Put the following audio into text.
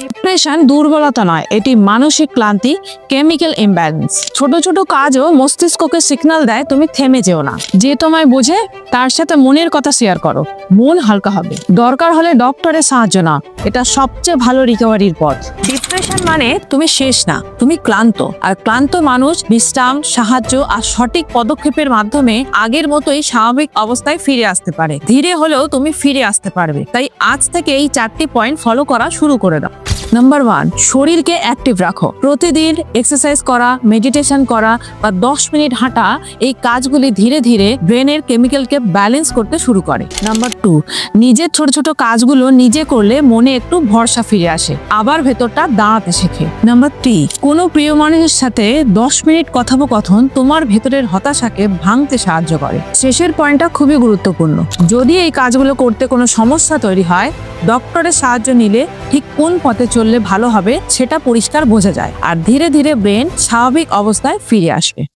Depression দুর্বলতা নয়, এটি মানসিক ক্লান্তি, কেমিক্যাল ইমব্যালেন্স। ছোট ছোট কাজও মস্তিষ্ককে সিগন্যাল দেয় তুমি থেমে যেও না। যে তোমায় বোঝে তার সাথে মনের কথা শেয়ার করো, মন হালকা হবে। দরকার হলে ডক্টরের সাহায্য নাও, এটা সবচেয়ে ভালো রিকভারির পথ। ডিপ্রেশন মানে তুমি শেষ না, তুমি ক্লান্ত। আর ক্লান্ত মানুষ বিশ্রাম, সাহায্য আর সঠিক পদক্ষেপের মাধ্যমে আগের মতোই স্বাভাবিক অবস্থায় ফিরে আসতে পারে। ধীরে হলেও তুমি ফিরে আসতে পারবে। তাই আজ থেকে এই 4টি পয়েন্ট ফলো করা শুরু করে দাও। নাম্বার 1, শরীরকে অ্যাক্টিভ রাখো। প্রতিদিন এক্সারসাইজ করা, মেডিটেশন করা বা 10 মিনিট হাঁটা, এই কাজগুলি ধীরে ধীরে ব্রেনের কেমিক্যালকে ব্যালেন্স করতে শুরু করে। নাম্বার 2, নিজের ছোট ছোট কাজগুলো নিজে করলে মনে একটু ভরসা ফিরে আসে, আবার ভেতরটা দাঁড়াতে শেখে। নাম্বার 3, কোনো প্রিয় মানুষের সাথে 10 মিনিট কথোপকথন তোমার ভেতরের হতাশাকে ভাঙতে সাহায্য করে। শেষের পয়েন্টটা খুবই গুরুত্বপূর্ণ। যদি এই কাজগুলো করতে কোনো সমস্যা তৈরি হয়, ডক্টরের সাহায্য নিলে ঠিক কোন পথে চললে ভালো হবে সেটা পরিষ্কার বোঝা যায়, আর ধীরে ধীরে ব্রেন স্বাভাবিক অবস্থায় ফিরে আসবে।